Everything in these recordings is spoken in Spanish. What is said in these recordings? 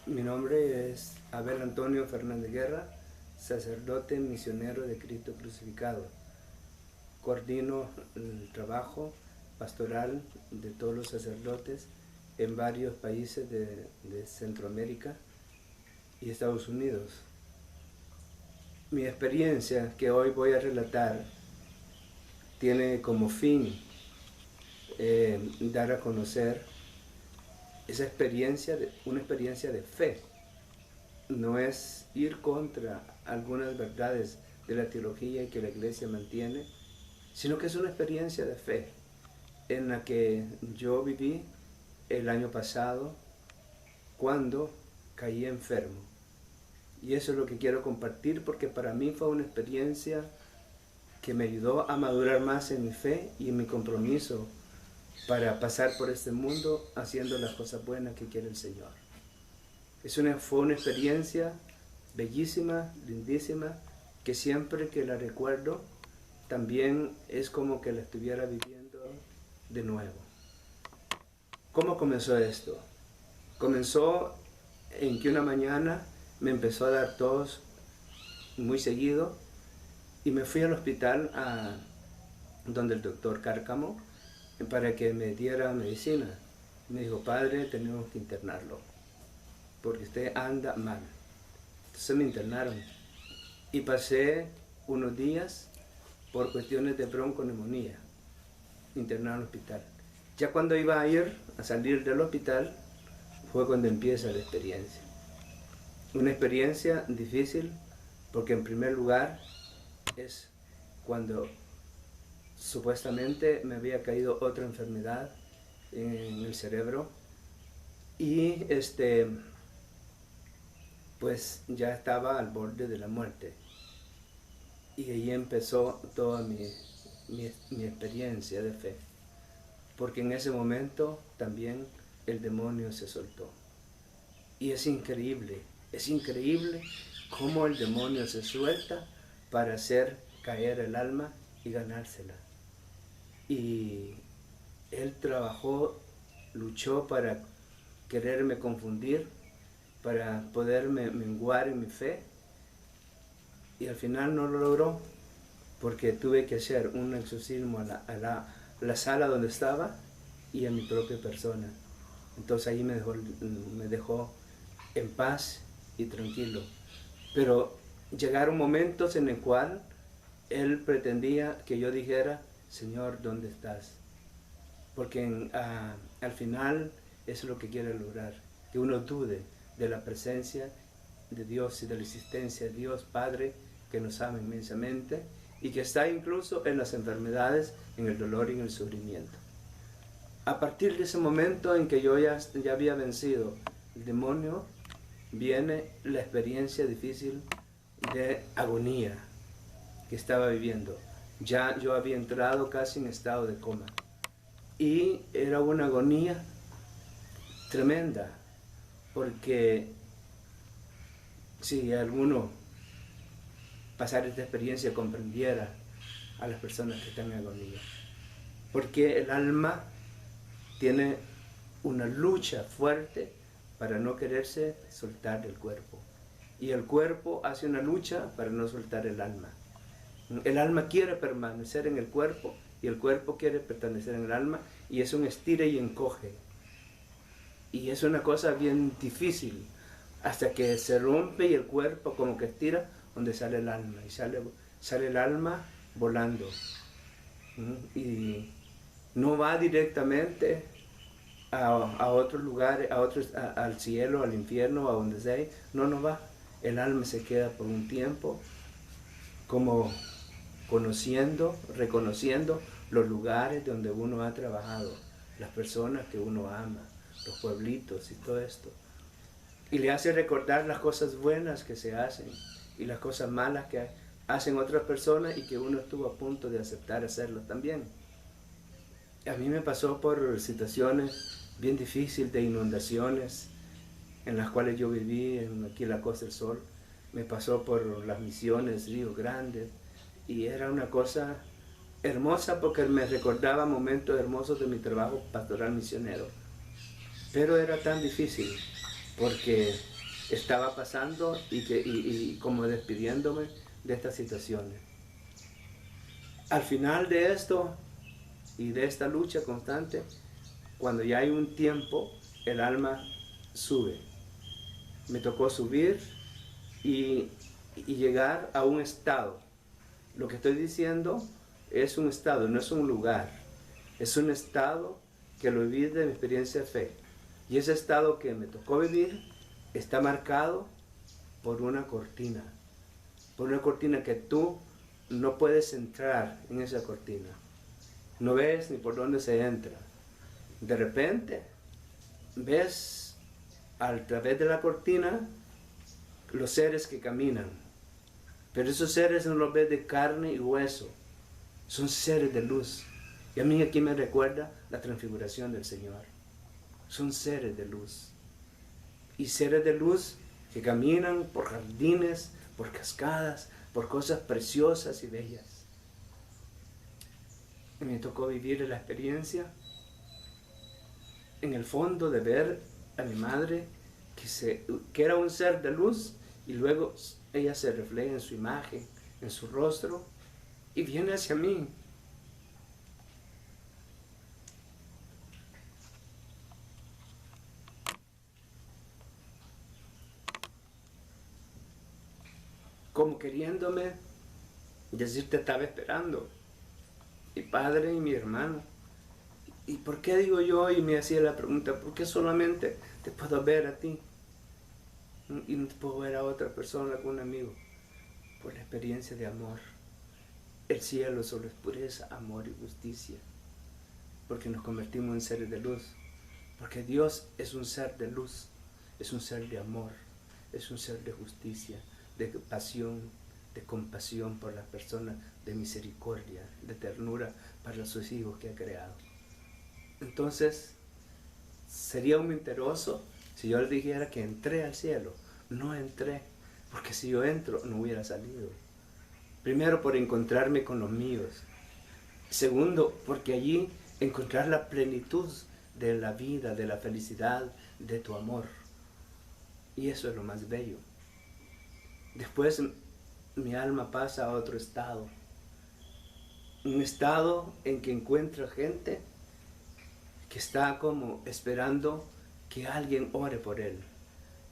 Mi nombre es Abel Antonio Fernández Guerra, sacerdote misionero de Cristo crucificado. Coordino el trabajo pastoral de todos los sacerdotes en varios países de Centroamérica y Estados Unidos. Mi experiencia que hoy voy a relatar tiene como fin dar a conocer esa experiencia, una experiencia de fe. No es ir contra algunas verdades de la teología y que la iglesia mantiene, sino que es una experiencia de fe en la que yo viví el año pasado cuando caí enfermo. Y eso es lo que quiero compartir porque para mí fue una experiencia que me ayudó a madurar más en mi fe y en mi compromiso para pasar por este mundo haciendo las cosas buenas que quiere el Señor. Fue una experiencia bellísima, lindísima, que siempre que la recuerdo también es como que la estuviera viviendo de nuevo. ¿Cómo comenzó esto? Comenzó en que una mañana me empezó a dar tos muy seguido y me fui al hospital donde el doctor Cárcamo para que me diera medicina. Me dijo, padre, tenemos que internarlo porque usted anda mal. Entonces me internaron y pasé unos días por cuestiones de bronconeumonía, internado en el hospital. Ya cuando iba a salir del hospital, fue cuando empieza la experiencia. Una experiencia difícil porque en primer lugar es cuando supuestamente me había caído otra enfermedad en el cerebro y pues ya estaba al borde de la muerte. Y ahí empezó toda mi experiencia de fe. Porque en ese momento también el demonio se soltó. Y es increíble cómo el demonio se suelta para hacer caer el alma y ganársela. Y él trabajó, luchó para quererme confundir, para poderme menguar en mi fe, y al final no lo logró porque tuve que hacer un exorcismo a la sala donde estaba y a mi propia persona. Entonces ahí me dejó en paz y tranquilo. Pero llegaron momentos en el cual él pretendía que yo dijera, Señor, ¿dónde estás? Porque al final eso es lo que quiere lograr, que uno dude de la presencia de Dios y de la existencia de Dios Padre que nos ama inmensamente y que está incluso en las enfermedades, en el dolor y en el sufrimiento. A partir de ese momento en que yo ya había vencido el demonio, viene la experiencia difícil de agonía que estaba viviendo. Ya yo había entrado casi en estado de coma y era una agonía tremenda, porque si alguno pasar esta experiencia comprendiera a las personas que están en agonía, porque el alma tiene una lucha fuerte para no quererse soltar del cuerpo, y el cuerpo hace una lucha para no soltar el alma. El alma quiere permanecer en el cuerpo y el cuerpo quiere pertenecer en el alma, y es un estira y encoge, y es una cosa bien difícil hasta que se rompe y el cuerpo como que estira, donde sale el alma, y sale el alma volando. Y no va directamente a otros lugares, al cielo, al infierno, a donde sea. No va. El alma se queda por un tiempo como reconociendo los lugares donde uno ha trabajado, las personas que uno ama, los pueblitos y todo esto. Y le hace recordar las cosas buenas que se hacen y las cosas malas que hacen otras personas y que uno estuvo a punto de aceptar hacerlo también. A mí me pasó por situaciones bien difíciles de inundaciones en las cuales yo viví aquí en la Costa del Sol. Me pasó por las misiones Río Grande y era una cosa hermosa porque me recordaba momentos hermosos de mi trabajo pastoral misionero. Pero era tan difícil porque estaba pasando y como despidiéndome de estas situaciones. Al final de esto y de esta lucha constante, cuando ya hay un tiempo, el alma sube. Me tocó subir y llegar a un estado. Lo que estoy diciendo es un estado, no es un lugar. Es un estado que lo viví de mi experiencia de fe. Y ese estado que me tocó vivir está marcado por una cortina. Por una cortina que tú no puedes entrar en esa cortina. No ves ni por dónde se entra. De repente ves a través de la cortina los seres que caminan. Pero esos seres no los ves de carne y hueso. Son seres de luz. Y a mí aquí me recuerda la transfiguración del Señor. Son seres de luz. Y seres de luz que caminan por jardines, por cascadas, por cosas preciosas y bellas. Y me tocó vivir la experiencia en el fondo de ver a mi madre que era un ser de luz y luego ella se refleja en su imagen, en su rostro y viene hacia mí. Como queriéndome decir, te estaba esperando, mi padre y mi hermano. ¿Y por qué digo yo? Y me hacía la pregunta, ¿por qué solamente te puedo ver a ti? Y no te puedo ver a otra persona, a un amigo. Por la experiencia de amor. El cielo solo es pureza, amor y justicia. Porque nos convertimos en seres de luz. Porque Dios es un ser de luz, es un ser de amor, es un ser de justicia, de pasión, de compasión por las personas, de misericordia, de ternura para sus hijos que ha creado. Entonces, sería un mentiroso si yo le dijera que entré al cielo. No entré, porque si yo entro no hubiera salido. Primero, por encontrarme con los míos. Segundo, porque allí encontrar la plenitud de la vida, de la felicidad, de tu amor. Y eso es lo más bello. Después mi alma pasa a otro estado. Un estado en que encuentro gente que está como esperando que alguien ore por él.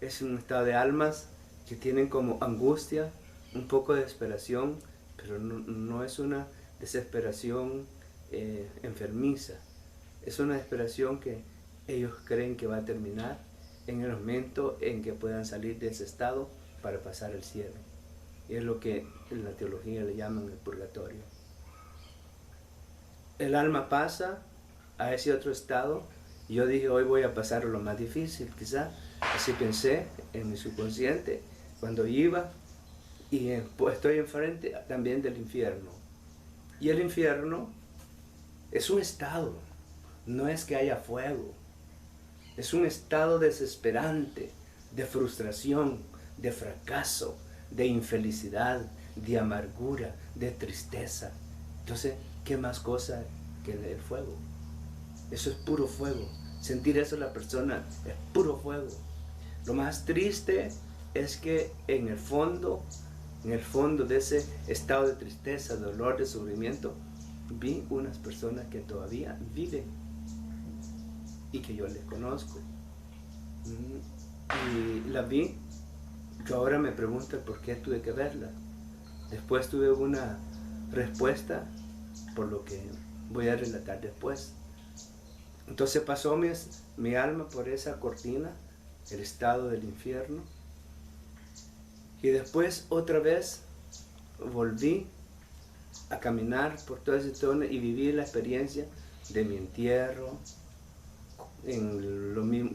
Es un estado de almas que tienen como angustia, un poco de desesperación, pero no es una desesperación enfermiza. Es una desesperación que ellos creen que va a terminar en el momento en que puedan salir de ese estado para pasar al cielo. Y es lo que en la teología le llaman el purgatorio. El alma pasa a ese otro estado y yo dije, hoy voy a pasar lo más difícil, quizá. Así pensé en mi subconsciente cuando iba y pues estoy enfrente también del infierno. Y el infierno es un estado, no es que haya fuego. Es un estado desesperante, de frustración, de fracaso, de infelicidad, de amargura, de tristeza. Entonces, ¿qué más cosa que el fuego? Eso es puro fuego. Sentir eso en la persona es puro fuego. Lo más triste es que en el fondo de ese estado de tristeza, de dolor, de sufrimiento, vi unas personas que todavía viven y que yo les conozco. Y las vi. Yo ahora me pregunto por qué tuve que verla. Después tuve una respuesta por lo que voy a relatar después. Entonces pasó mi alma por esa cortina, el estado del infierno. Y después otra vez volví a caminar por toda esa zona y viví la experiencia de mi entierro,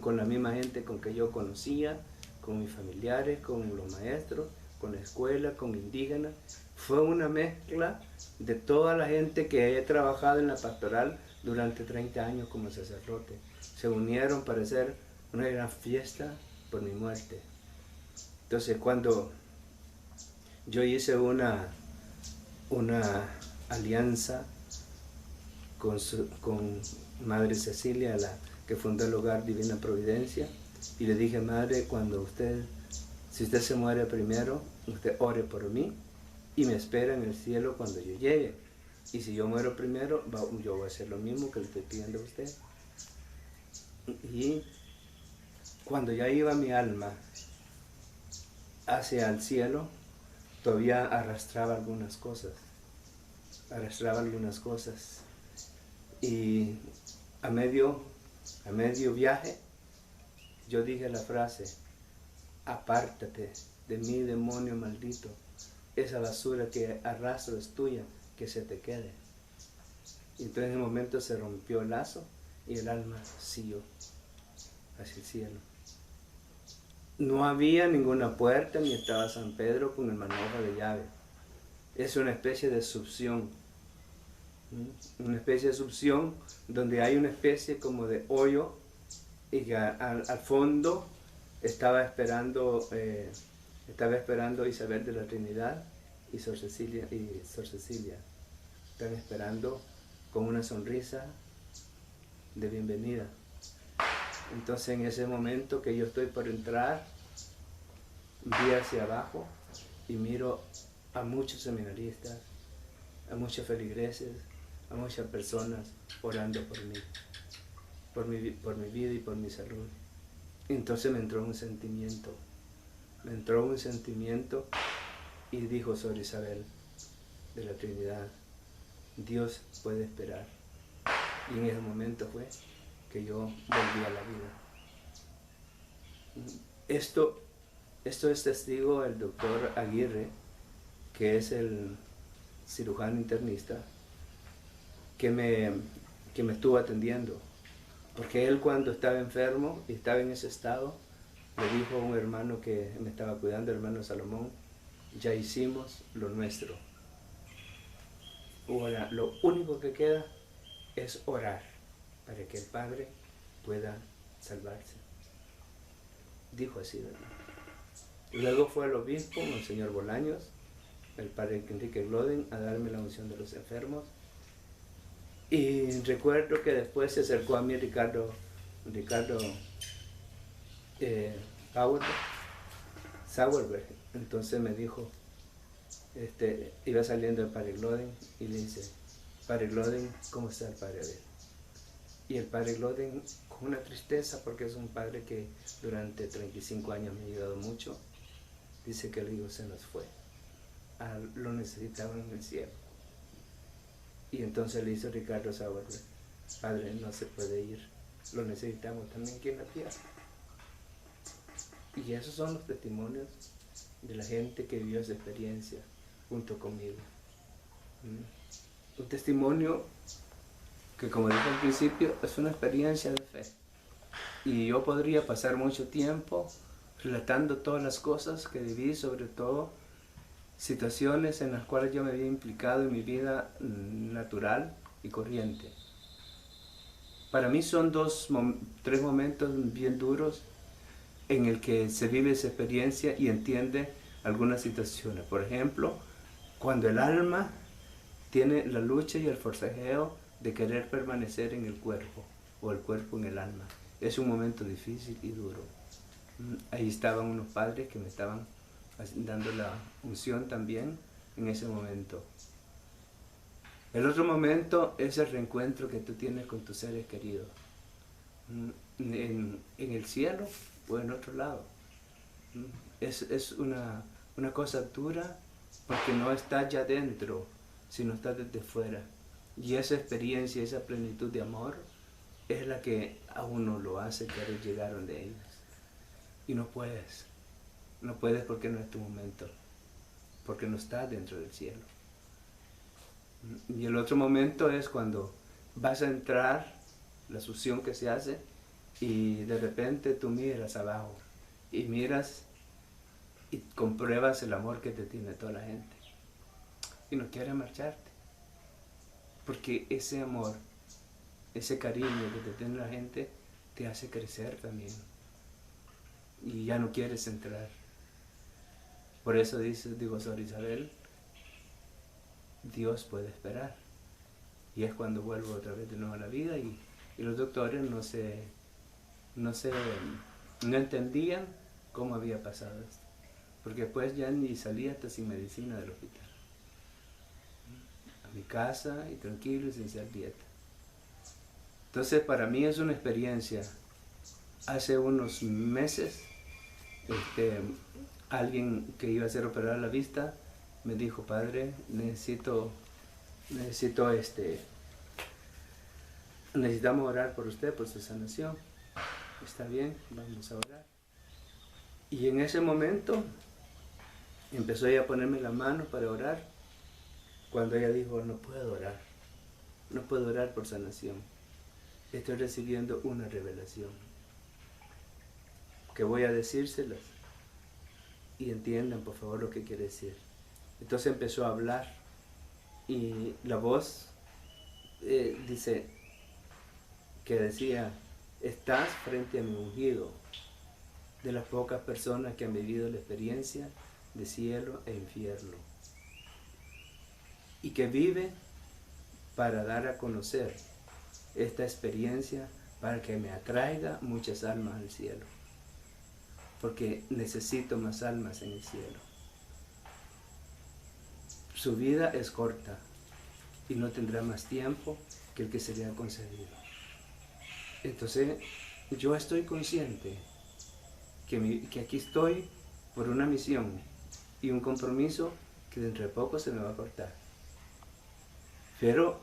con la misma gente con que yo conocía, con mis familiares, con los maestros, con la escuela, con indígenas. Fue una mezcla de toda la gente que he trabajado en la pastoral durante 30 años como sacerdote. Se unieron para hacer una gran fiesta por mi muerte. Entonces cuando yo hice una alianza con Madre Cecilia, la que fundó el Hogar Divina Providencia, y le dije, Madre, cuando usted Si usted se muere primero, usted ore por mí y me espera en el cielo cuando yo llegue. Y si yo muero primero, yo voy a hacer lo mismo que le estoy pidiendo a usted. Y cuando ya iba mi alma hacia el cielo, todavía arrastraba algunas cosas. Y a medio viaje, yo dije la frase: apártate de mí, demonio maldito, esa basura que arrastro es tuya, que se te quede. Y entonces en ese momento se rompió el lazo y el alma siguió hacia el cielo. No había ninguna puerta, ni estaba San Pedro con el manojo de llave. Es una especie de succión. Una especie de succión donde hay una especie como de hoyo y que al fondo estaba esperando Isabel de la Trinidad y Sor Cecilia. Están esperando con una sonrisa de bienvenida. Entonces en ese momento que yo estoy por entrar, vi hacia abajo y miro a muchos seminaristas, a muchos feligreses, a muchas personas orando por mí, por mi vida y por mi salud. Entonces me entró un sentimiento y dijo Sor Isabel de la Trinidad: Dios puede esperar. Y en ese momento fue que yo volví a la vida. Esto es testigo el doctor Aguirre, que es el cirujano internista, que me estuvo atendiendo. Porque él, cuando estaba enfermo y estaba en ese estado, le dijo a un hermano que me estaba cuidando, el hermano Salomón: ya hicimos lo nuestro. Ahora, lo único que queda es orar para que el Padre pueda salvarse. Dijo así, ¿verdad? Luego fue el obispo, Monseñor Bolaños, el padre Enrique Gloden, a darme la unción de los enfermos. Y recuerdo que después se acercó a mí Ricardo Sauerberg. Entonces me dijo, iba saliendo el padre Gloden y le dice: Padre Gloden, ¿cómo está el padre Abel? Y el padre Gloden, con una tristeza, porque es un padre que durante 35 años me ha ayudado mucho, dice que el hijo se nos fue. Lo necesitaban en el cielo. Y entonces le hizo Ricardo Sauerberg: Padre, no se puede ir, lo necesitamos también aquí en la tierra. Y esos son los testimonios de la gente que vivió esa experiencia junto conmigo. Un testimonio que, como dije al principio, es una experiencia de fe. Y yo podría pasar mucho tiempo relatando todas las cosas que viví, sobre todo situaciones en las cuales yo me había implicado en mi vida natural y corriente. Para mí son tres momentos bien duros en el que se vive esa experiencia y entiende algunas situaciones. Por ejemplo, cuando el alma tiene la lucha y el forcejeo de querer permanecer en el cuerpo, o el cuerpo en el alma. Es un momento difícil y duro. Ahí estaban unos padres que me estaban dando la unción también en ese momento. El otro momento es el reencuentro que tú tienes con tus seres queridos, en el cielo o en otro lado. Es una cosa dura, porque no estás ya dentro, sino estás desde fuera. Y esa experiencia, esa plenitud de amor, es la que a uno lo hace querer llegar donde ellos. Y no puedes porque no es tu momento, porque no estás dentro del cielo. Y el otro momento es cuando vas a entrar, la succión que se hace, y de repente tú miras abajo, y miras y compruebas el amor que te tiene toda la gente. Y no quieres marcharte, porque ese amor, ese cariño que te tiene la gente, te hace crecer también. Y ya no quieres entrar. Por eso digo, Sor Isabel, Dios puede esperar. Y es cuando vuelvo otra vez de nuevo a la vida, y los doctores no entendían cómo había pasado esto. porque después ya ni salía hasta sin medicina del hospital. A mi casa y tranquilo y sin hacer dieta. Entonces para mí es una experiencia. Hace unos meses, alguien que iba a ser operado a la vista me dijo: padre, necesitamos orar por usted, por su sanación. Está bien, vamos a orar. Y en ese momento empezó ella a ponerme la mano para orar, cuando ella dijo: no puedo orar por sanación, estoy recibiendo una revelación, que voy a decírselas y entiendan por favor lo que quiere decir. Entonces empezó a hablar y la voz dice que decía: estás frente a mi ungido, de las pocas personas que han vivido la experiencia de cielo e infierno, y que vive para dar a conocer esta experiencia, para que me atraiga muchas almas al cielo, porque necesito más almas en el cielo. Su vida es corta y no tendrá más tiempo que el que se le ha concedido. Entonces yo estoy consciente que aquí estoy por una misión y un compromiso que dentro de poco se me va a cortar. Pero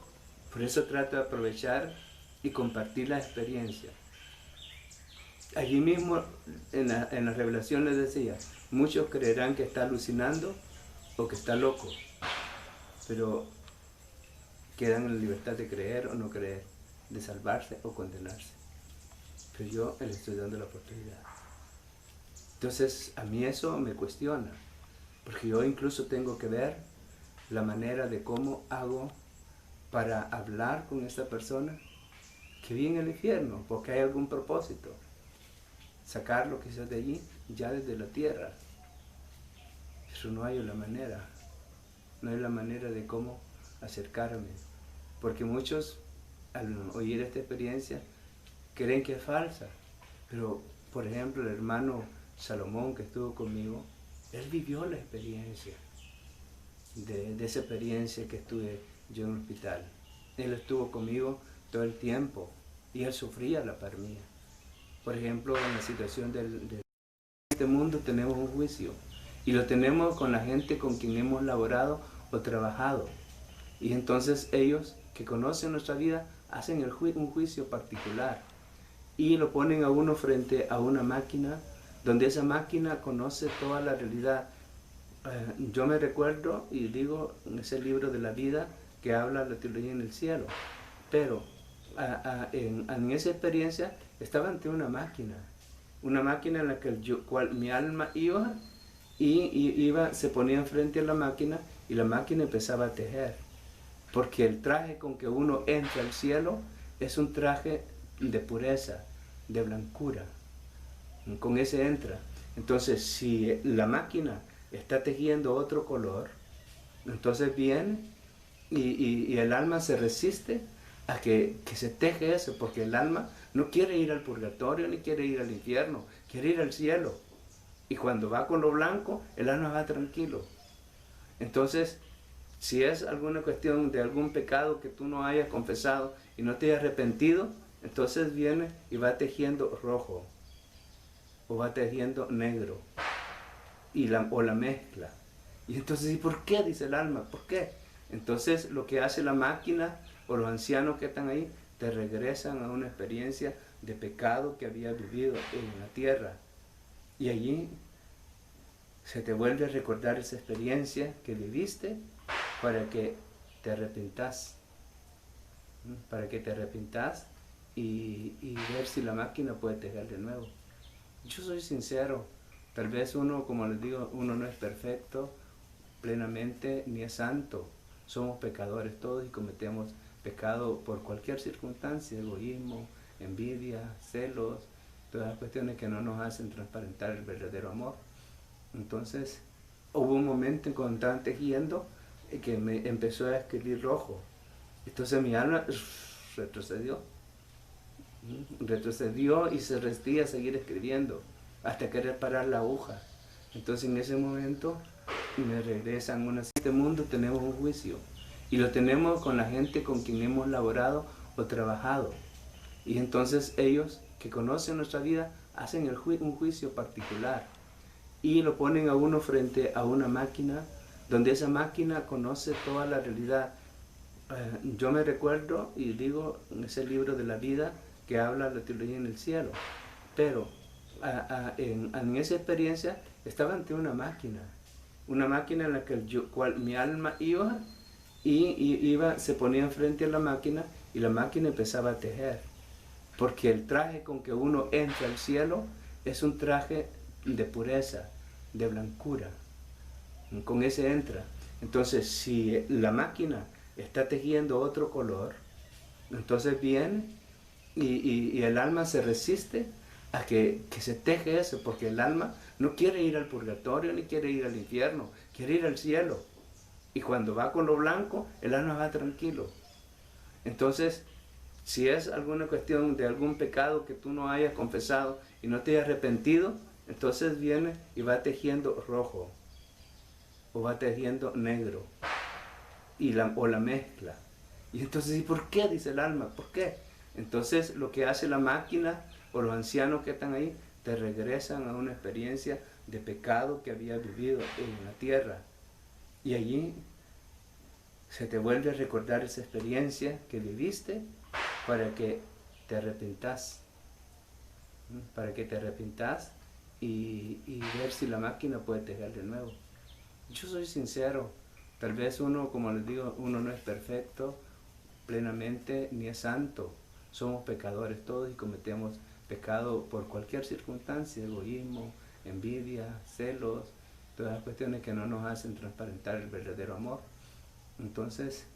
por eso trato de aprovechar y compartir la experiencia. Allí mismo en la revelación les decía: muchos creerán que está alucinando o que está loco, pero quedan en la libertad de creer o no creer, de salvarse o condenarse. Pero yo les estoy dando la oportunidad. Entonces a mí eso me cuestiona, porque yo incluso tengo que ver la manera de cómo hago para hablar con esta persona que vive en el infierno, porque hay algún propósito, sacarlo quizás de allí, ya desde la tierra. Pero no hay la manera de cómo acercarme, porque muchos al oír esta experiencia creen que es falsa. Pero por ejemplo el hermano Salomón, que estuvo conmigo, él vivió la experiencia de esa experiencia que estuve yo en el hospital. Él estuvo conmigo todo el tiempo y él sufría la par mía. Por ejemplo, en la situación de este mundo tenemos un juicio, y lo tenemos con la gente con quien hemos laborado o trabajado. Y entonces ellos, que conocen nuestra vida, hacen un juicio particular y lo ponen a uno frente a una máquina, donde esa máquina conoce toda la realidad. Yo me recuerdo y digo en ese libro de la vida que habla la teología en el cielo, pero en esa experiencia estaba ante una máquina en la que mi alma iba y se ponía enfrente a la máquina, y la máquina empezaba a tejer, porque el traje con que uno entra al cielo es un traje de pureza, de blancura. Con ese entra. Entonces si la máquina está tejiendo otro color, entonces viene y el alma se resiste a que se teje eso, porque el alma no quiere ir al purgatorio ni quiere ir al infierno, quiere ir al cielo. Y cuando va con lo blanco, el alma va tranquilo. Entonces, si es alguna cuestión de algún pecado que tú no hayas confesado y no te hayas arrepentido, entonces viene y va tejiendo rojo, o va tejiendo negro, o la mezcla. Y entonces, ¿y por qué? Dice el alma, ¿por qué? Entonces lo que hace la máquina o los ancianos que están ahí, te regresan a una experiencia de pecado que habías vivido en la tierra. Y allí se te vuelve a recordar esa experiencia que viviste para que te arrepintas. Para que te arrepintas y ver si la máquina puede tejer de nuevo. Yo soy sincero, tal vez uno, como les digo, uno no es perfecto plenamente ni es santo. Somos pecadores todos y cometemos pecado por cualquier circunstancia: egoísmo, envidia, celos, todas las cuestiones que no nos hacen transparentar el verdadero amor. Entonces hubo un momento en cuando estaba tejiendo que me empezó a escribir rojo. Entonces mi alma retrocedió y se resistía a seguir escribiendo hasta querer parar la aguja. Entonces en ese momento me regresan una... En este mundo tenemos un juicio y lo tenemos con la gente con quien hemos laborado o trabajado. Y entonces ellos que conocen nuestra vida hacen un juicio particular y lo ponen a uno frente a una máquina donde esa máquina conoce toda la realidad. Yo me recuerdo y digo en ese libro de la vida que habla la teología en el cielo, pero en esa experiencia estaba ante una máquina en la que mi alma iba y se ponía enfrente a la máquina y la máquina empezaba a tejer, porque el traje con que uno entra al cielo es un traje de pureza, de blancura, con ese entra. Entonces si la máquina está tejiendo otro color, entonces viene y el alma se resiste a que se teje eso, porque el alma no quiere ir al purgatorio ni quiere ir al infierno, quiere ir al cielo. Y cuando va con lo blanco, el alma va tranquilo. Entonces, si es alguna cuestión de algún pecado que tú no hayas confesado y no te hayas arrepentido, entonces viene y va tejiendo rojo o va tejiendo negro o la mezcla. Y entonces, ¿y por qué? Dice el alma, ¿por qué? Entonces lo que hace la máquina o los ancianos que están ahí te regresan a una experiencia de pecado que había vivido en la tierra. Y allí se te vuelve a recordar esa experiencia que viviste para que te arrepintas. Para que te arrepintas y ver si la máquina puede tejer de nuevo. Yo soy sincero, tal vez uno, como les digo, uno no es perfecto plenamente ni es santo. Somos pecadores todos y cometemos pecado por cualquier circunstancia, egoísmo, envidia, celos, todas las cuestiones que no nos hacen transparentar el verdadero amor. Entonces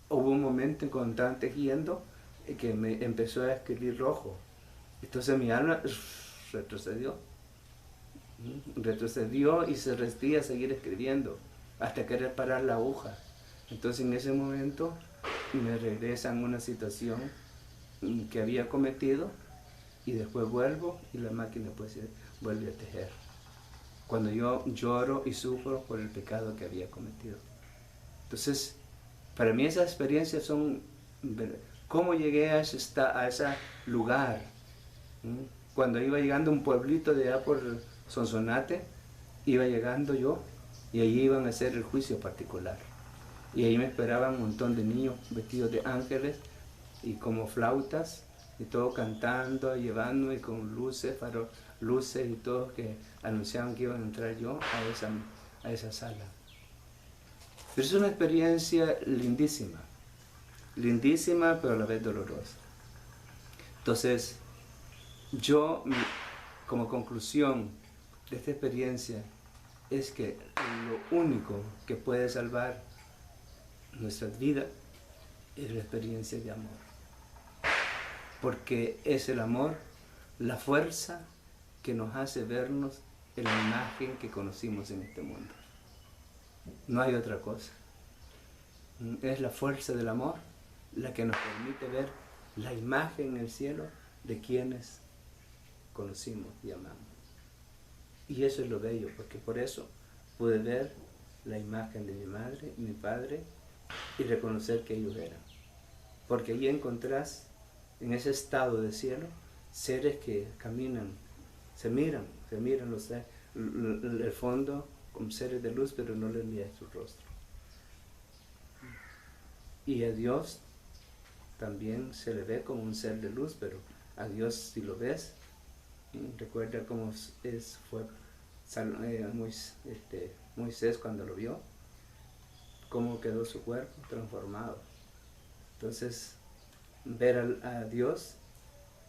hubo un momento en cuando estaban tejiendo que me empezó a escribir rojo. Entonces mi alma retrocedió y se resistía a seguir escribiendo hasta querer parar la aguja. Entonces en ese momento me regresan una situación que había cometido y después vuelvo y la máquina pues vuelve a tejer. Cuando yo lloro y sufro por el pecado que había cometido. Entonces, para mí esas experiencias son cómo llegué a ese lugar. Cuando iba llegando a un pueblito de allá por Sonsonate, iba llegando yo y allí iban a hacer el juicio particular. Y ahí me esperaban un montón de niños vestidos de ángeles y como flautas y todo cantando, llevando y con luces, luces y todo que anunciaban que iban a entrar yo a esa sala. Pero es una experiencia lindísima, lindísima pero a la vez dolorosa. Entonces, yo como conclusión de esta experiencia es que lo único que puede salvar nuestras vidas es la experiencia de amor. Porque es el amor la fuerza que nos hace vernos en la imagen que conocimos en este mundo. No hay otra cosa. Es la fuerza del amor la que nos permite ver la imagen en el cielo de quienes conocimos y amamos. Y eso es lo bello, porque por eso pude ver la imagen de mi madre y mi padre y reconocer que ellos eran. Porque allí encontrás, en ese estado de cielo, seres que caminan, se miran el fondo como seres de luz, pero no les mira su rostro. Y a Dios también se le ve como un ser de luz, pero a Dios si lo ves, recuerda cómo fue Moisés cuando lo vio, cómo quedó su cuerpo transformado. Entonces, ver a Dios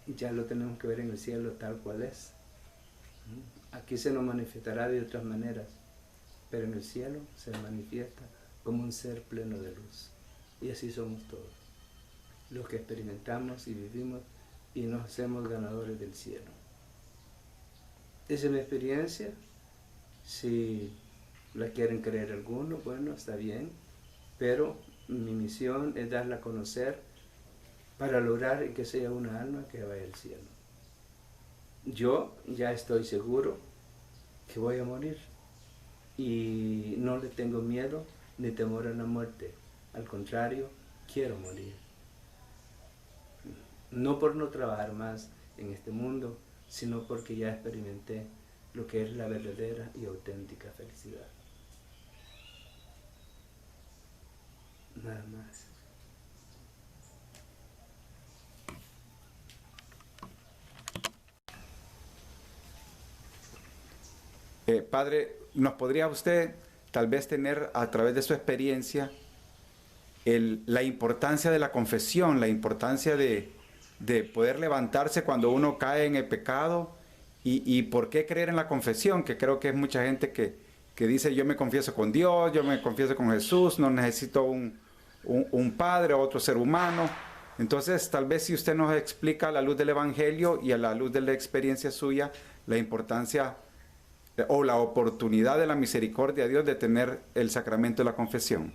ya lo tenemos que ver en el cielo tal cual es. Aquí se nos manifestará de otras maneras, pero en el cielo se manifiesta como un ser pleno de luz. Y así somos todos, los que experimentamos y vivimos y nos hacemos ganadores del cielo. Esa es mi experiencia. Si la quieren creer algunos, bueno, está bien, pero mi misión es darla a conocer para lograr que sea una alma que vaya al cielo. Yo ya estoy seguro que voy a morir. y no le tengo miedo ni temor a la muerte. Al contrario, quiero morir. No por no trabajar más en este mundo, sino porque ya experimenté lo que es la verdadera y auténtica felicidad. Nada más. Padre, ¿nos podría usted tal vez tener a través de su experiencia la importancia de la confesión, la importancia de poder levantarse cuando uno cae en el pecado y por qué creer en la confesión? Que creo que es mucha gente que dice yo me confieso con Dios, yo me confieso con Jesús, no necesito un padre o otro ser humano. Entonces, tal vez si usted nos explica a la luz del Evangelio y a la luz de la experiencia suya, la importancia o la oportunidad de la misericordia de Dios de tener el sacramento de la confesión.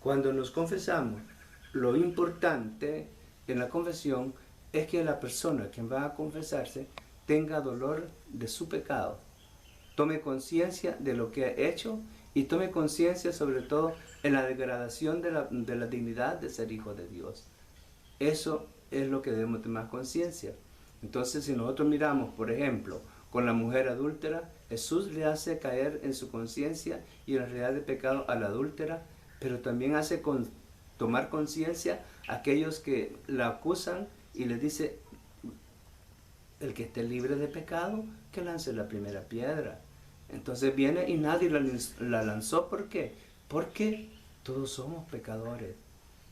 Cuando nos confesamos, lo importante en la confesión es que la persona que va a confesarse tenga dolor de su pecado, tome conciencia de lo que ha hecho y tome conciencia sobre todo en la degradación de la dignidad de ser hijo de Dios. Eso es lo que debemos tomar conciencia. Entonces, si nosotros miramos, por ejemplo, con la mujer adúltera, Jesús le hace caer en su conciencia y en la realidad de pecado a la adúltera, pero también hace tomar conciencia a aquellos que la acusan y le dice, el que esté libre de pecado, que lance la primera piedra. Entonces viene y nadie la lanzó. ¿Por qué? Porque todos somos pecadores.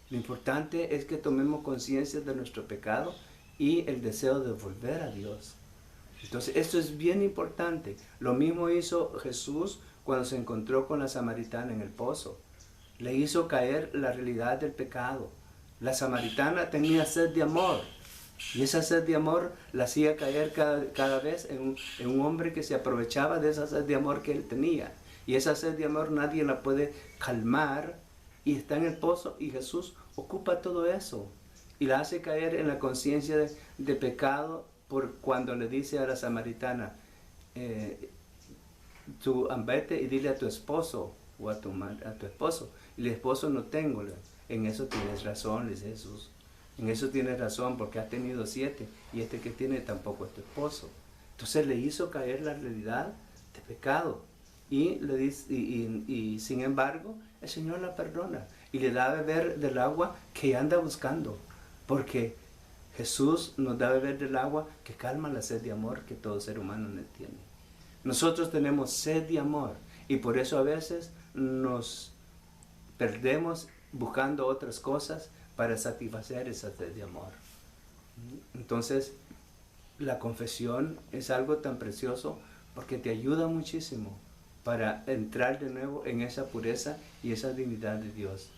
Lo importante es que tomemos conciencia de nuestro pecado y el deseo de volver a Dios. Entonces esto es bien importante. Lo mismo hizo Jesús cuando se encontró con la samaritana en el pozo. Le hizo caer la realidad del pecado. La samaritana tenía sed de amor. Y esa sed de amor la hacía caer cada vez en un hombre que se aprovechaba de esa sed de amor que él tenía. Y esa sed de amor nadie la puede calmar. Y está en el pozo y Jesús ocupa todo eso. Y la hace caer en la conciencia de pecado por cuando le dice a la samaritana, tú vete y dile a tu esposo o a tu esposo. Y el esposo no tengo. En eso tienes razón, dice Jesús. En eso tienes razón porque has tenido 7 y este que tiene tampoco es tu esposo. Entonces le hizo caer la realidad de pecado. Y le dice, y sin embargo, el Señor la perdona y le da a beber del agua que anda buscando. Porque Jesús nos da a beber del agua que calma la sed de amor que todo ser humano tiene. Nosotros tenemos sed de amor y por eso a veces nos perdemos buscando otras cosas para satisfacer esa sed de amor. Entonces, la confesión es algo tan precioso porque te ayuda muchísimo para entrar de nuevo en esa pureza y esa dignidad de Dios.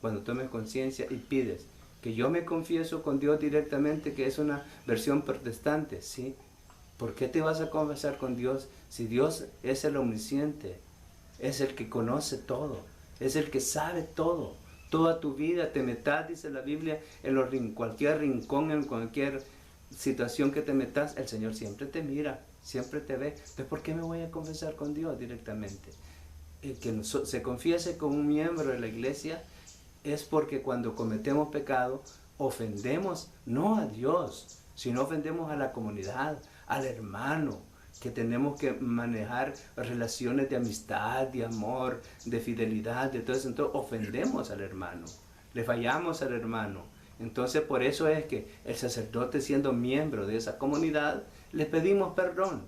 Cuando tomes conciencia y pides que yo me confieso con Dios directamente, que es una versión protestante, ¿sí? ¿Por qué te vas a confesar con Dios si Dios es el omnisciente? Es el que conoce todo, es el que sabe todo. Toda tu vida te metas, dice la Biblia, en cualquier rincón, en cualquier situación que te metas, el Señor siempre te mira, siempre te ve. Entonces, ¿por qué me voy a confesar con Dios directamente? El que se confiese con un miembro de la iglesia es porque cuando cometemos pecado, ofendemos no a Dios, sino ofendemos a la comunidad, al hermano, que tenemos que manejar relaciones de amistad, de amor, de fidelidad, de todo eso. Entonces ofendemos al hermano, le fallamos al hermano. Entonces por eso es que el sacerdote, siendo miembro de esa comunidad, le pedimos perdón.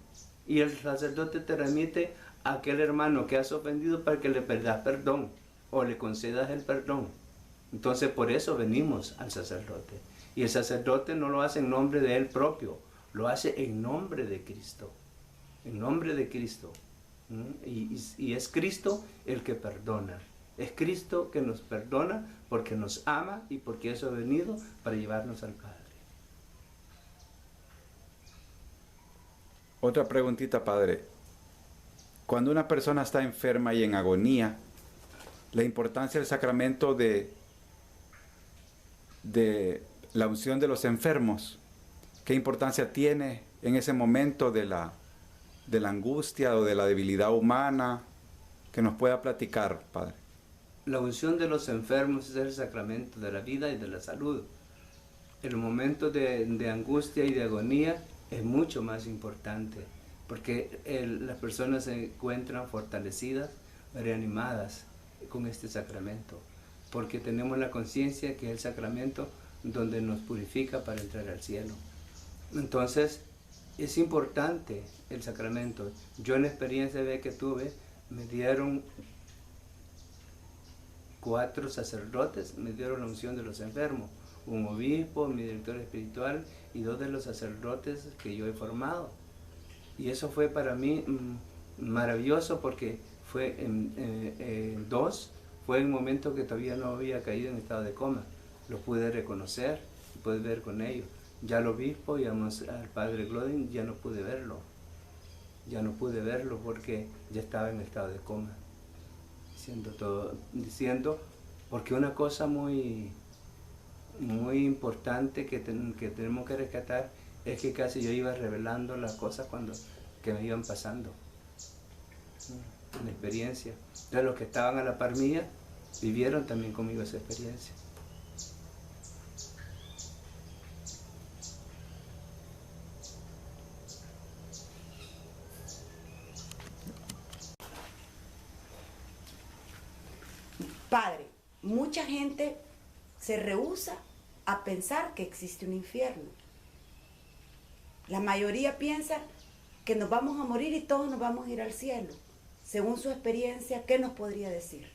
Y el sacerdote te remite a aquel hermano que has ofendido para que le pidas perdón o le concedas el perdón. Entonces por eso venimos al sacerdote. Y el sacerdote no lo hace en nombre de él propio, lo hace en nombre de Cristo. En nombre de Cristo. Y es Cristo el que perdona. Es Cristo que nos perdona porque nos ama y porque eso ha venido para llevarnos al Padre. Otra preguntita, Padre. Cuando una persona está enferma y en agonía, la importancia del sacramento de la unción de los enfermos, ¿qué importancia tiene en ese momento de la angustia o de la debilidad humana? que nos pueda platicar, Padre. La unción de los enfermos es el sacramento de la vida y de la salud. El momento de angustia y de agonía es mucho más importante, porque las personas se encuentran fortalecidas, reanimadas con este sacramento, porque tenemos la conciencia que es el sacramento donde nos purifica para entrar al cielo. Entonces, es importante el sacramento. Yo en la experiencia que tuve, me dieron 4 sacerdotes, me dieron la unción de los enfermos, un obispo, mi director espiritual y 2 de los sacerdotes que yo he formado. Y eso fue para mí maravilloso, porque fue en 2, fue en un momento que todavía no había caído en estado de coma. Lo pude reconocer, pude ver con ellos. Ya el obispo y al padre Glodin ya no pude verlo. Ya no pude verlo porque ya estaba en estado de coma. Diciendo, porque una cosa muy importante que tenemos que rescatar es que casi yo iba revelando las cosas que me iban pasando en la experiencia. Entonces los que estaban a la par mía vivieron también conmigo esa experiencia. Padre, mucha gente se rehúsa a pensar que existe un infierno. La mayoría piensa que nos vamos a morir y todos nos vamos a ir al cielo. Según su experiencia, ¿qué nos podría decir?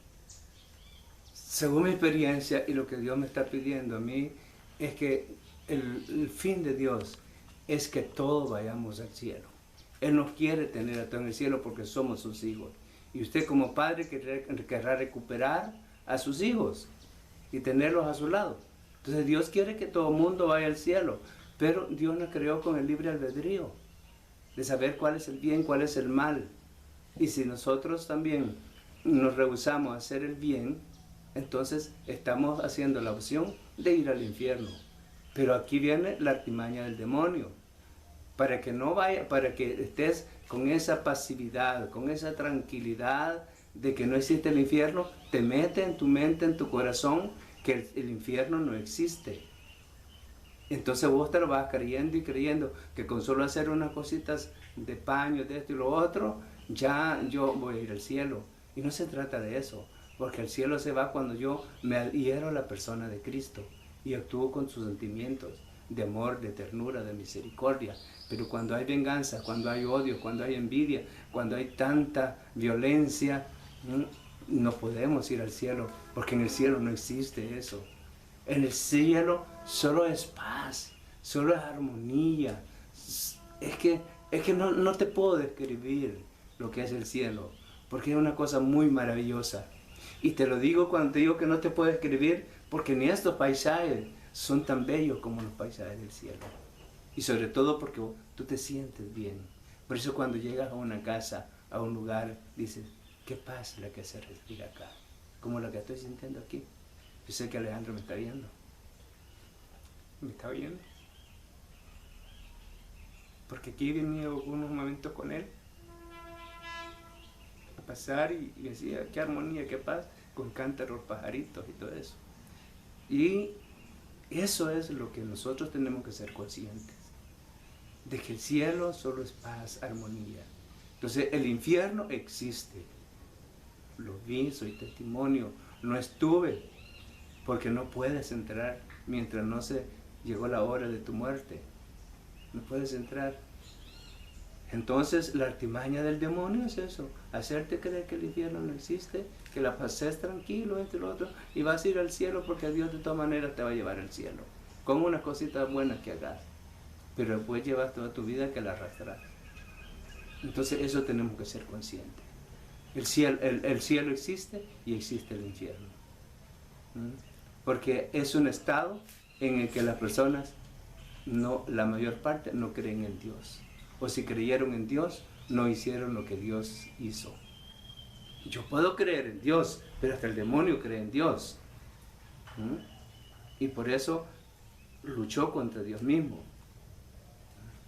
Según mi experiencia y lo que Dios me está pidiendo a mí, es que el fin de Dios es que todos vayamos al cielo. Él nos quiere tener a todos en el cielo porque somos sus hijos. Y usted como padre querrá recuperar a sus hijos y tenerlos a su lado. Entonces Dios quiere que todo el mundo vaya al cielo, pero Dios nos creó con el libre albedrío de saber cuál es el bien, cuál es el mal. Y si nosotros también nos rehusamos a hacer el bien, entonces estamos haciendo la opción de ir al infierno. Pero aquí viene la artimaña del demonio, para que no vaya, para que estés con esa pasividad, con esa tranquilidad de que no existe el infierno. Te mete en tu mente, en tu corazón, que el infierno no existe. Entonces vos te lo vas creyendo y creyendo que con solo hacer unas cositas de paño, de esto y lo otro, ya yo voy a ir al cielo. Y no se trata de eso, porque el cielo se va cuando yo me adhiero a la persona de Cristo y actúo con sus sentimientos de amor, de ternura, de misericordia. Pero cuando hay venganza, cuando hay odio, cuando hay envidia, cuando hay tanta violencia, no podemos ir al cielo, porque en el cielo no existe eso. En el cielo solo es paz, solo es armonía. Es que no te puedo describir lo que es el cielo, porque es una cosa muy maravillosa. Y te lo digo cuando te digo que no te puedo describir, porque ni estos paisajes son tan bellos como los paisajes del cielo. Y sobre todo porque tú te sientes bien. Por eso cuando llegas a una casa, a un lugar, dices, qué paz la que se respira acá, como la que estoy sintiendo aquí. Yo sé que Alejandro me está viendo. ¿Me está viendo? Porque aquí he venido unos momentos con él a pasar y decía, qué armonía, qué paz, con cántaros, pajaritos y todo eso. Y eso es lo que nosotros tenemos que ser conscientes, de que el cielo solo es paz, armonía. Entonces el infierno existe. Lo vi, soy testimonio, no estuve, porque no puedes entrar mientras no se llegó la hora de tu muerte. No puedes entrar. Entonces la artimaña del demonio es eso, hacerte creer que el infierno no existe, que la pases tranquilo, esto y lo otro, y vas a ir al cielo porque Dios de todas maneras te va a llevar al cielo, con unas cositas buenas que hagas, pero después llevas toda tu vida que la arrastras. Entonces eso tenemos que ser conscientes. El cielo existe y existe el infierno. Porque es un estado en el que las personas, la mayor parte, no creen en Dios. O si creyeron en Dios, no hicieron lo que Dios hizo. Yo puedo creer en Dios, pero hasta el demonio cree en Dios. Y por eso luchó contra Dios mismo.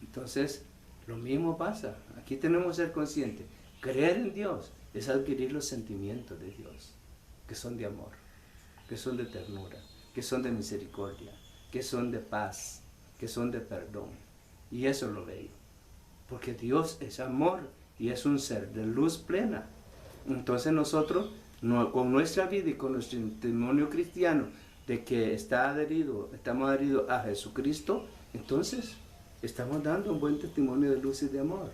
Entonces, lo mismo pasa. Aquí tenemos que ser conscientes. Creer en Dios es adquirir los sentimientos de Dios, que son de amor, que son de ternura, que son de misericordia, que son de paz, que son de perdón. Y eso es lo bello, porque Dios es amor y es un ser de luz plena. Entonces nosotros, con nuestra vida y con nuestro testimonio cristiano, de que estamos adheridos a Jesucristo, entonces estamos dando un buen testimonio de luz y de amor.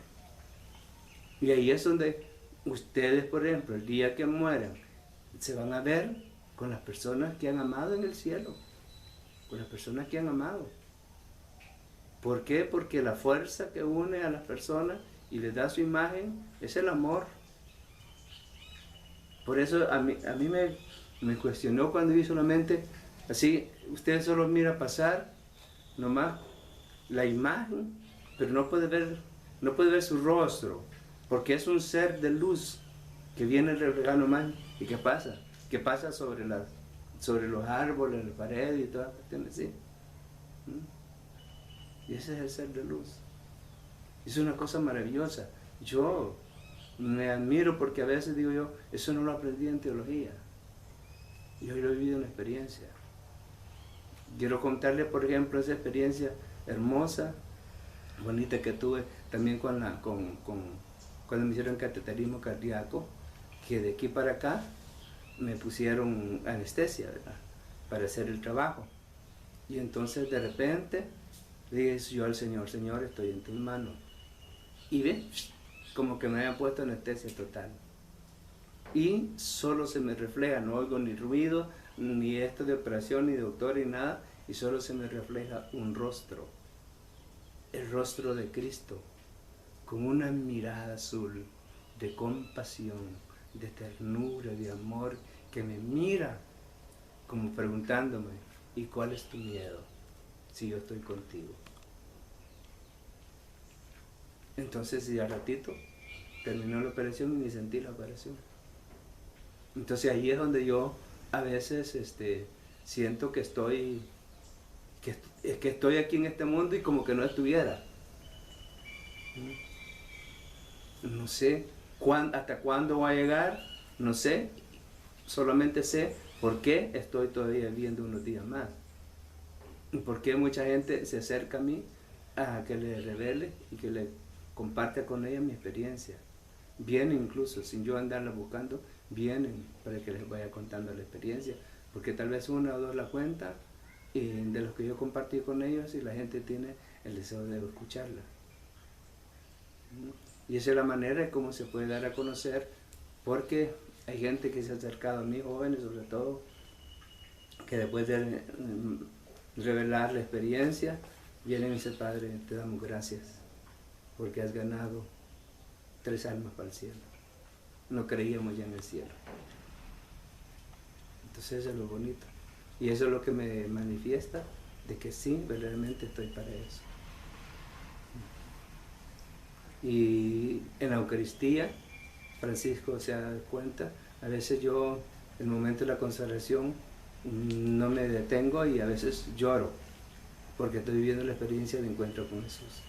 Y ahí es donde ustedes, por ejemplo, el día que mueran, se van a ver con las personas que han amado en el cielo, con las personas que han amado. ¿Por qué? Porque la fuerza que une a las personas y les da su imagen es el amor. Por eso a mí me cuestionó cuando vi solamente, así, usted solo mira pasar nomás la imagen, pero no puede ver su rostro, porque es un ser de luz que viene reflejando nomás. ¿Y qué pasa? ¿Qué pasa sobre los árboles, la pared y todas las cuestiones así? Y ese es el ser de luz. Es una cosa maravillosa. Yo me admiro porque a veces digo yo, eso no lo aprendí en teología. Y hoy lo he vivido en la experiencia. Quiero contarle, por ejemplo, esa experiencia hermosa, bonita que tuve también cuando me hicieron cateterismo cardíaco, que de aquí para acá me pusieron anestesia, ¿verdad?, para hacer el trabajo. Y entonces de repente le dije yo al Señor, Señor, estoy en tus manos. Y ve, como que me habían puesto anestesia total. Y solo se me refleja, no oigo ni ruido, ni esto de operación, ni doctor, ni nada, y solo se me refleja un rostro, el rostro de Cristo, con una mirada azul de compasión, de ternura, de amor, que me mira como preguntándome, ¿y cuál es tu miedo si yo estoy contigo? Entonces, y al ratito terminó la operación y ni sentí la operación. Entonces ahí es donde yo a veces siento que estoy aquí en este mundo y como que no estuviera. No sé hasta cuándo va a llegar, no sé, solamente sé por qué estoy todavía viviendo unos días más. Y por qué mucha gente se acerca a mí a que le revele y que le comparta con ella mi experiencia. Vienen incluso, sin yo andarla buscando, vienen para que les vaya contando la experiencia, porque tal vez una o dos la cuentan de los que yo compartí con ellos y la gente tiene el deseo de escucharla. Y esa es la manera en cómo se puede dar a conocer, porque hay gente que se ha acercado a mí, jóvenes sobre todo, que después de revelar la experiencia, vienen y dicen, Padre, te damos gracias, porque has ganado 3 almas para el cielo. No creíamos ya en el cielo. Entonces eso es lo bonito. Y eso es lo que me manifiesta de que sí, verdaderamente estoy para eso. Y en la Eucaristía, Francisco se da cuenta, a veces yo, en el momento de la consagración, no me detengo y a veces lloro, porque estoy viviendo la experiencia de encuentro con Jesús.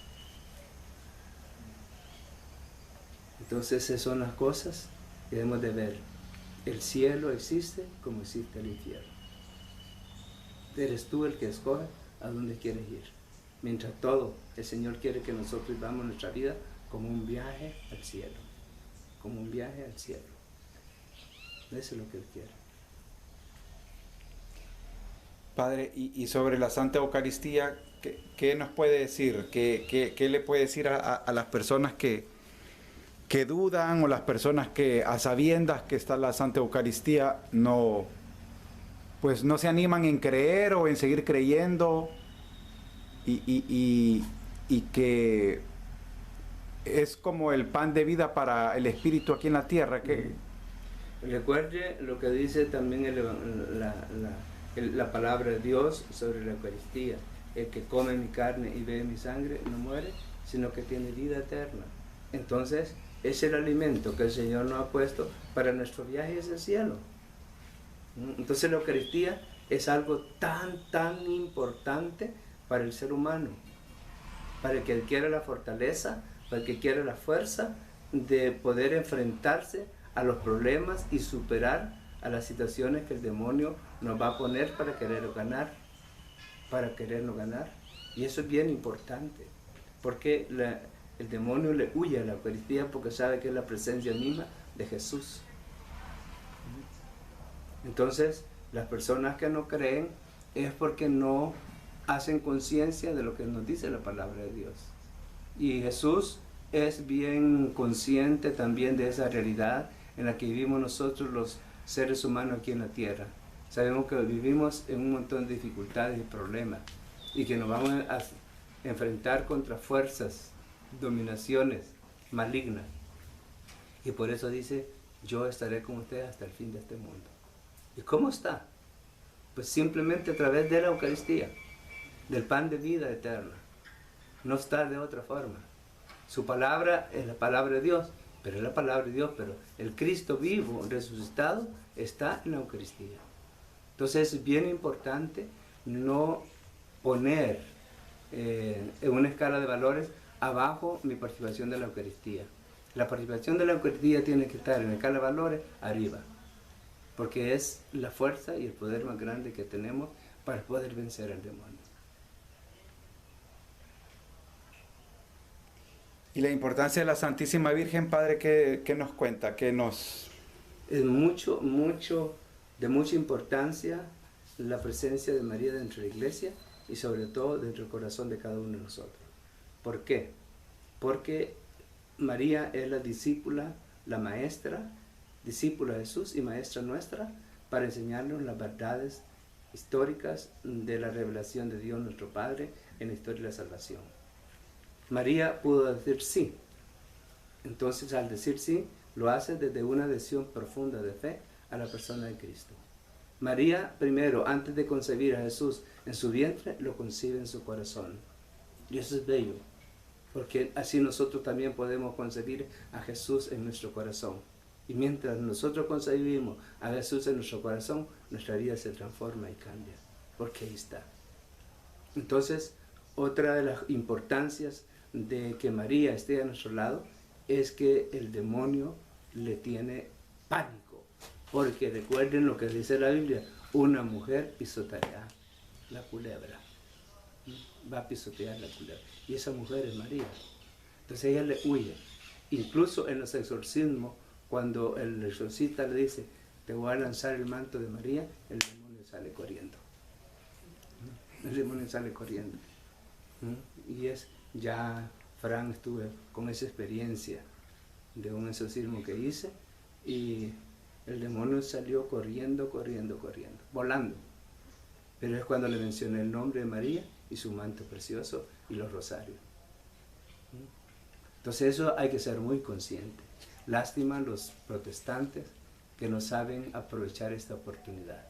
Entonces esas son las cosas que debemos de ver. El cielo existe como existe el infierno. Eres tú el que escoge a dónde quieres ir. Mientras todo, el Señor quiere que nosotros vivamos nuestra vida como un viaje al cielo. Como un viaje al cielo. Eso es lo que Él quiere. Padre, y sobre la Santa Eucaristía, ¿qué nos puede decir? ¿Qué le puede decir a las personas que dudan, o las personas que a sabiendas que está la Santa Eucaristía no se animan en creer o en seguir creyendo y que es como el pan de vida para el espíritu aquí en la tierra? Recuerde lo que dice también la palabra de Dios sobre la Eucaristía. El que come mi carne y bebe mi sangre no muere, sino que tiene vida eterna. Entonces, es el alimento que el Señor nos ha puesto para nuestro viaje hacia el cielo. Entonces la Eucaristía es algo tan importante para el ser humano, para el que adquiera la fortaleza, para el que quiera la fuerza de poder enfrentarse a los problemas y superar a las situaciones que el demonio nos va a poner para querernos ganar. Y eso es bien importante, porque el demonio le huye a la Eucaristía porque sabe que es la presencia misma de Jesús. Entonces, las personas que no creen es porque no hacen conciencia de lo que nos dice la palabra de Dios. Y Jesús es bien consciente también de esa realidad en la que vivimos nosotros los seres humanos aquí en la tierra. Sabemos que vivimos en un montón de dificultades y problemas y que nos vamos a enfrentar contra fuerzas, dominaciones malignas. Y por eso dice, yo estaré con ustedes hasta el fin de este mundo. ¿Y cómo está? Pues simplemente a través de la Eucaristía, del pan de vida eterna. No está de otra forma. Su palabra es la palabra de Dios, pero es la palabra de Dios, pero el Cristo vivo, resucitado, está en la Eucaristía. Entonces es bien importante no poner en una escala de valores abajo mi participación de la Eucaristía. La participación de la Eucaristía tiene que estar en la escala de valores arriba, porque es la fuerza y el poder más grande que tenemos para poder vencer al demonio. Y la importancia de la Santísima Virgen, Padre, ¿qué nos cuenta? ¿Qué nos...? Es de mucha importancia la presencia de María dentro de la iglesia y sobre todo dentro del corazón de cada uno de nosotros. ¿Por qué? Porque María es la discípula, la maestra, discípula de Jesús y maestra nuestra para enseñarnos las verdades históricas de la revelación de Dios nuestro Padre en la historia de la salvación. María pudo decir sí. Entonces, al decir sí, lo hace desde una adhesión profunda de fe a la persona de Cristo. María, primero, antes de concebir a Jesús en su vientre, lo concibe en su corazón. Y eso es bello, porque así nosotros también podemos concebir a Jesús en nuestro corazón. Y mientras nosotros concebimos a Jesús en nuestro corazón, nuestra vida se transforma y cambia, porque ahí está. Entonces, otra de las importancias de que María esté a nuestro lado es que el demonio le tiene pánico, porque recuerden lo que dice la Biblia, una mujer pisoteará la culebra, va a pisotear la culebra, y esa mujer es María. Entonces ella le huye. Incluso en los exorcismos, cuando el exorcista le dice, te voy a lanzar el manto de María, el demonio sale corriendo. El demonio sale corriendo. Y ya Fran estuve con esa experiencia de un exorcismo que hice y el demonio salió corriendo, volando. Pero es cuando le mencioné el nombre de María y su manto precioso y los rosarios. Entonces eso hay que ser muy consciente. Lástima los protestantes que no saben aprovechar esta oportunidad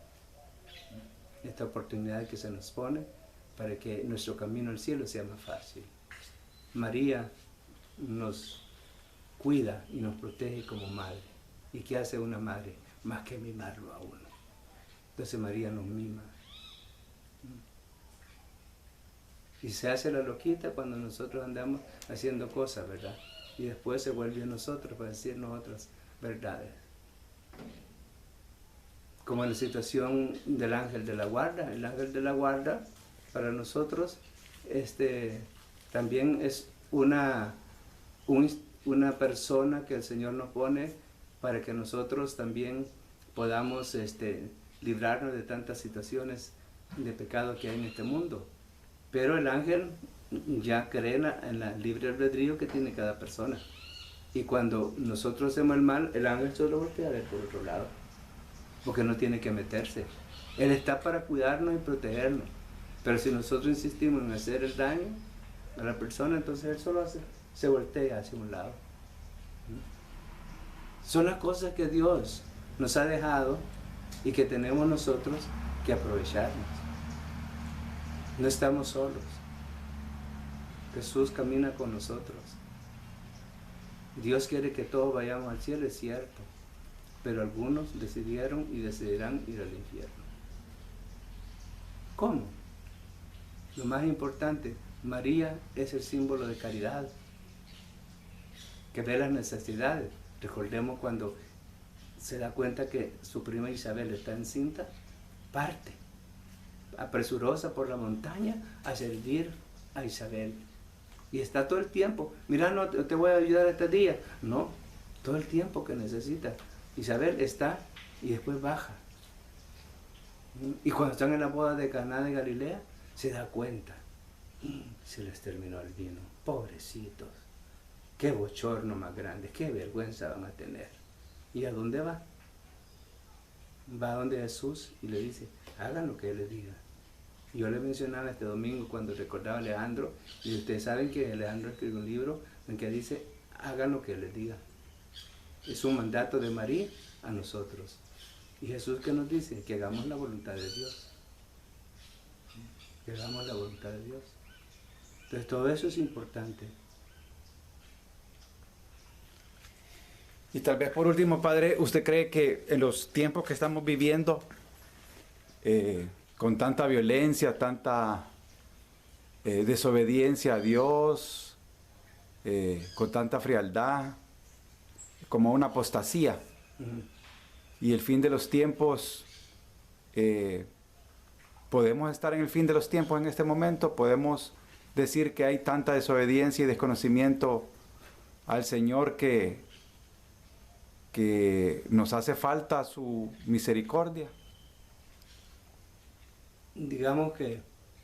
que se nos pone para que nuestro camino al cielo sea más fácil. María nos cuida y nos protege como madre. ¿Y qué hace una madre? Más que mimarlo a uno. Entonces María nos mima. Y se hace la loquita cuando nosotros andamos haciendo cosas, ¿verdad? Y después se vuelve a nosotros para decirnos otras verdades. Como en la situación del ángel de la guarda. El ángel de la guarda, para nosotros, también es una persona que el Señor nos pone para que nosotros también podamos librarnos de tantas situaciones de pecado que hay en este mundo. Pero el ángel ya cree en la libre albedrío que tiene cada persona. Y cuando nosotros hacemos el mal, el ángel solo voltea a ver por otro lado, porque no tiene que meterse. Él está para cuidarnos y protegernos. Pero si nosotros insistimos en hacer el daño a la persona, entonces él solo se voltea hacia un lado. Son las cosas que Dios nos ha dejado y que tenemos nosotros que aprovecharnos. No estamos solos. Jesús camina con nosotros. Dios quiere que todos vayamos al cielo, es cierto, pero algunos decidieron y decidirán ir al infierno. ¿Cómo? Lo más importante, María es el símbolo de caridad, que ve las necesidades. Recordemos cuando se da cuenta que su prima Isabel está encinta, parte, apresurosa por la montaña a servir a Isabel. Y está todo el tiempo, mira, no te voy a ayudar este día. No, todo el tiempo que necesita. Isabel está y después baja. Y cuando están en la boda de Caná de Galilea, se da cuenta. Se les terminó el vino. Pobrecitos. Qué bochorno más grande, qué vergüenza van a tener. ¿Y a dónde va? Va a donde Jesús y le dice, hagan lo que Él les diga. Yo le mencionaba este domingo cuando recordaba a Leandro, y ustedes saben que Leandro escribió un libro en que dice, hagan lo que Él les diga. Es un mandato de María a nosotros. Y Jesús, ¿qué nos dice? Que hagamos la voluntad de Dios. Que hagamos la voluntad de Dios. Entonces todo eso es importante. Y tal vez por último, Padre, ¿usted cree que en los tiempos que estamos viviendo, con tanta violencia, tanta desobediencia a Dios, con tanta frialdad, como una apostasía, y el fin de los tiempos, podemos estar en el fin de los tiempos en este momento? ¿Podemos decir que hay tanta desobediencia y desconocimiento al Señor que nos hace falta su misericordia? Digamos que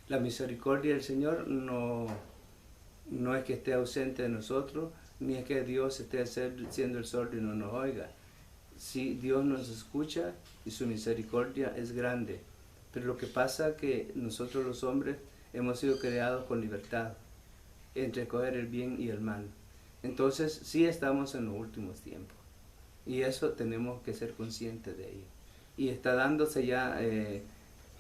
la misericordia del Señor no es que esté ausente de nosotros, ni es que Dios esté haciendo el sordo y no nos oiga. Sí, Dios nos escucha y su misericordia es grande, pero lo que pasa es que nosotros los hombres hemos sido creados con libertad entre escoger el bien y el mal. Entonces sí estamos en los últimos tiempos y eso tenemos que ser conscientes de ello. Y está dándose ya,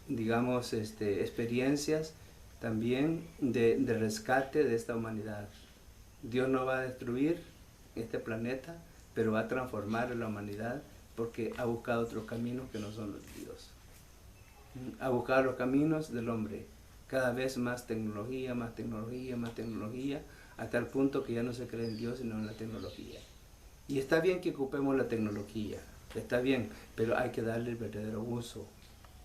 digamos, experiencias también de rescate de esta humanidad. Dios no va a destruir este planeta, pero va a transformar a la humanidad porque ha buscado otros caminos que no son los de Dios. Ha buscado los caminos del hombre. Cada vez más tecnología, más tecnología, más tecnología, hasta el punto que ya no se cree en Dios sino en la tecnología. Y está bien que ocupemos la tecnología, está bien, pero hay que darle el verdadero uso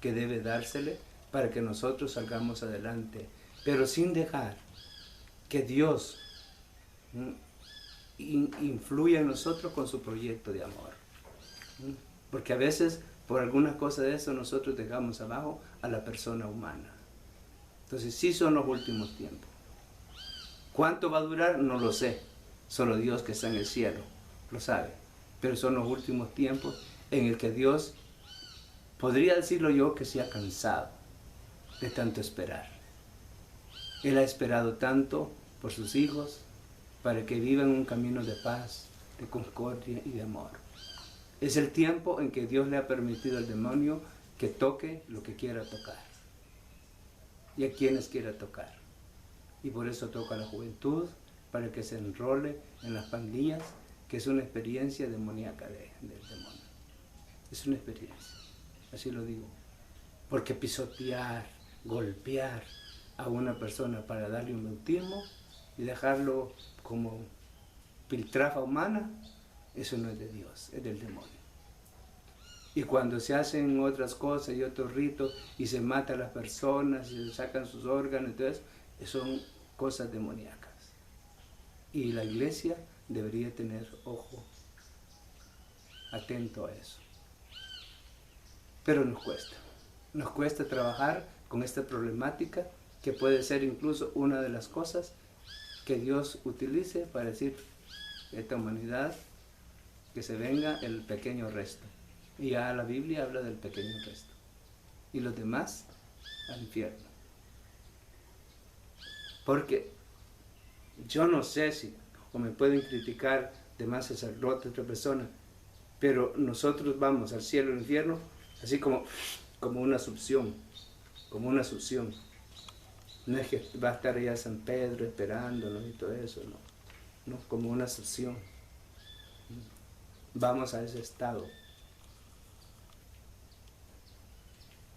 que debe dársele para que nosotros salgamos adelante, pero sin dejar que Dios influya en nosotros con su proyecto de amor. Porque a veces, por alguna cosa de eso, nosotros dejamos abajo a la persona humana. Entonces, sí son los últimos tiempos. ¿Cuánto va a durar? No lo sé. Solo Dios que está en el cielo lo sabe. Pero son los últimos tiempos en el que Dios, podría decirlo yo, que se ha cansado de tanto esperar. Él ha esperado tanto por sus hijos para que vivan un camino de paz, de concordia y de amor. Es el tiempo en que Dios le ha permitido al demonio que toque lo que quiera tocar y a quienes quiera tocar. Y por eso toca a la juventud, para que se enrole en las pandillas, que es una experiencia demoníaca del demonio. Es una experiencia, así lo digo. Porque pisotear, golpear a una persona para darle un bautismo y dejarlo como piltrafa humana, eso no es de Dios, es del demonio. Y cuando se hacen otras cosas y otros ritos y se mata a las personas y se sacan sus órganos, entonces son cosas demoníacas. Y la iglesia debería tener ojo atento a eso. Pero nos cuesta trabajar con esta problemática que puede ser incluso una de las cosas que Dios utilice para decir esta humanidad que se venga el pequeño resto. Y ya la Biblia habla del pequeño resto. Y los demás al infierno. Porque yo no sé si, o me pueden criticar demás sacerdotes, otra persona, pero nosotros vamos al cielo y al infierno así como una succión, como una succión. No es que va a estar allá San Pedro esperándonos y todo eso, no, como una succión. Vamos a ese estado.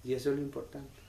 Y eso es lo importante.